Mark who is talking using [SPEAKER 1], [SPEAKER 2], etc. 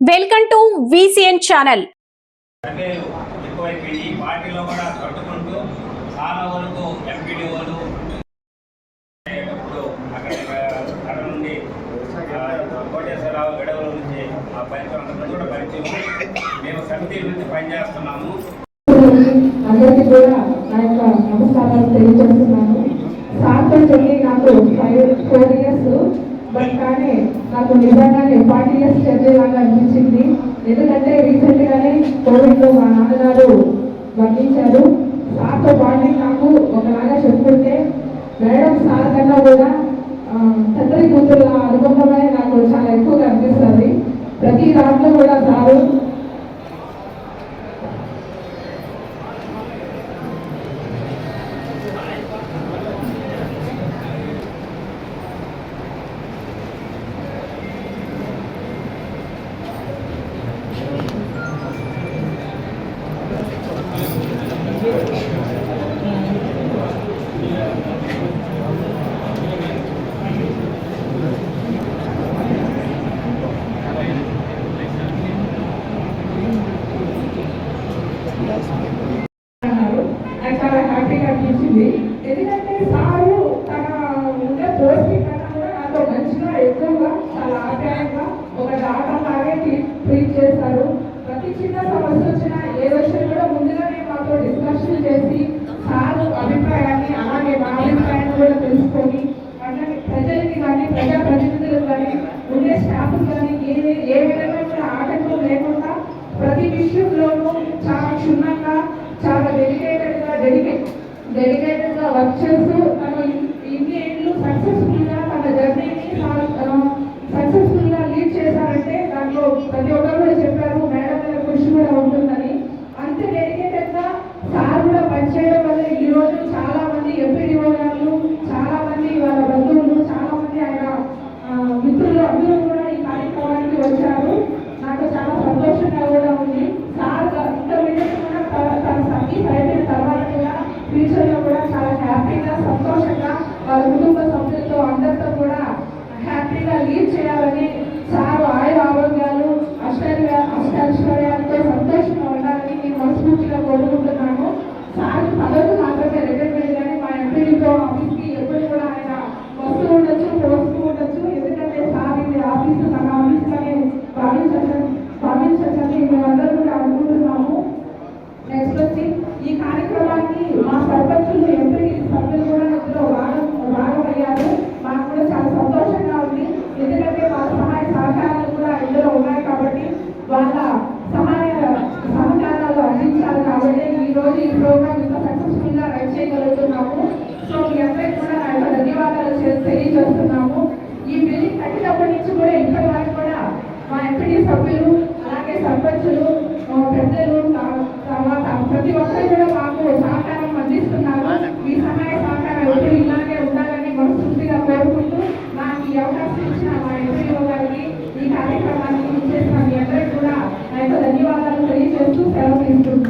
[SPEAKER 1] Welcome to VCN channel.
[SPEAKER 2] పార్టీలో కూడా కట్టుకుంటూ చాలా వరకు ఎంపీడీఓలు అక్కడ నుండి కోటేశ్వరరావు విడవల నుంచి ఆ పరిచయం కూడా పరిచయం మేము సమితి నుంచి పనిచేస్తున్నాము.
[SPEAKER 3] అందరికీ కూడా నా యొక్క నమస్కారాలు తెలియజేస్తున్నాను. సార్తో చెప్పి నాకు 4 years బట్ కానీ నాకు నిజంగానే 40 years చదివేలాగా అనిపించింది. ఎందుకంటే రీసెంట్గానే కోవిడ్లో మా నాన్నగారు వర్ణించారు. సార్తో బాండింగ్ నాకు ఒకలాగా చెప్పుకుంటే మేడం సార్ కన్నా కూడా తండ్రి కూతురుల అనుబంధమే నాకు చాలా ఎక్కువగా అనిపిస్తుంది. ప్రతి దాంట్లో కూడా సారు చాలా హ్యాపీగా అనిపించింది. ఎందుకంటే సారు తన ఉండే పోస్టింగ్ కన్నా కూడా నాతో మంచిగా ఎక్కువగా చాలా ఆప్యాయంగా ఒక డాక్టర్ లాగే ట్రీట్ చేస్తారు. ప్రతి చిన్న సమస్య వచ్చినా ఏ విషయం కూడా ముందుగానే మాతో డిస్కషన్ చేసి సారు అభిప్రాయాన్ని అలాగే మా అభిప్రాయాన్ని కూడా తెలుసుకొని అలాగే ప్రజలకి కానీ ప్రజాప్రతినిధులకు కానీ ఉండే స్టాఫ్ కానీ ఏ విధంగా కూడా ఆటంకం లేకుండా ప్రతి విషయంలోనూ చాలా క్షుణ్ణంగా చాలా డెడికేటెడ్గా వర్క్ చేస్తూ తను ఇన్ని ఏళ్ళు సక్సెస్ఫుల్గా తన జర్నీని సక్సెస్ఫుల్గా లీడ్ చేశారంటే దాంట్లో ప్రతి ఒక్కరు కూడా చెప్పారు మేడం మీద కృషి కూడా ఉంటుందని. అంతే డెడికేటెడ్గా సార్ కూడా పనిచేయడం వల్ల ఈరోజు చాలా మంది ఎంపీడీఓ గారు, చాలా మంది వాళ్ళ బంధువులు, చాలా మంది ఆయన మిత్రులు అందరూ కూడా ఈ కార్యక్రమానికి వచ్చారు. నాకు చాలా సంతోషంగా కూడా ఉంది. సార్ ఇంటర్మీడియట్ కూడా తన సర్వీస్ అయిపోయిన తర్వాత కూడా ఫ్యూచర్లో కూడా చాలా హ్యాపీగా సంతోషంగా వాళ్ళ కుటుంబ సభ్యులతో అందరితో కూడా హ్యాపీగా లీడ్ చేయాలని సార్ ఆయుర ఆరోగ్యాలు అష్టైశ్వర్యాలతో సంతోషంగా ఉండాలని నేను మనస్ఫూర్తిగా కోరుకుంటున్నాను. సార్ పదవి మాత్రమే రిటైర్మెంట్ కానీ మా ఎంపీడీతో ఆఫీస్కి ఎప్పుడు కూడా ఆయన వస్తూ ఉండొచ్చు పోస్తూ ఉండొచ్చు. ఎందుకంటే సార్ ఇది ఆఫీసు తన ఆఫీస్లోనే భావించచ్చని మేమందరూ కూడా అనుకుంటున్నాము. నెక్స్ట్ వచ్చి ఈ కార్యక్రమానికి మా సర్పంచులు ఎంపీ సభ్యులు కూడా ఇందులో భాగమయ్యారు. మాకు కూడా చాలా సంతోషంగా ఉంది. ఎందుకంటే వాళ్ళ సహాయ సహకారాలు కూడా ఇందులో ఉన్నాయి కాబట్టి వాళ్ళ సహకారాలు అందించాలి కాబట్టి ఈరోజు ఈ ప్రోగ్రామ్ ఇంత సక్సెస్ఫుల్గా రన్ చేయగలుగుతున్నాము. సో మీ అందరికీ కూడా నా యొక్క ధన్యవాదాలు తెలియజేస్తున్నాము. ఈ బిల్డింగ్ కట్టినప్పటి నుంచి కూడా ఇప్పటి వరకు కూడా మా ఎంపీడీ సభ్యులు అలాగే సర్పంచులు పెద్దలు తర్వాత ప్రతి ఒక్కరు కూడా మాకు సహకారం అందిస్తున్నారు. మీ సహాయ సహకారం ఎప్పుడు ఇలాగే ఉండాలని మనస్ఫూర్తిగా కోరుకుంటూ నాకు ఈ అవకాశం ఇచ్చిన మా ఎంపీడీఓ గారికి ఈ కార్యక్రమానికి ఇచ్చేసిన మీ అందరికీ కూడా నా యొక్క ధన్యవాదాలు తెలియజేస్తూ సెలవు తీసుకుంటున్నాను.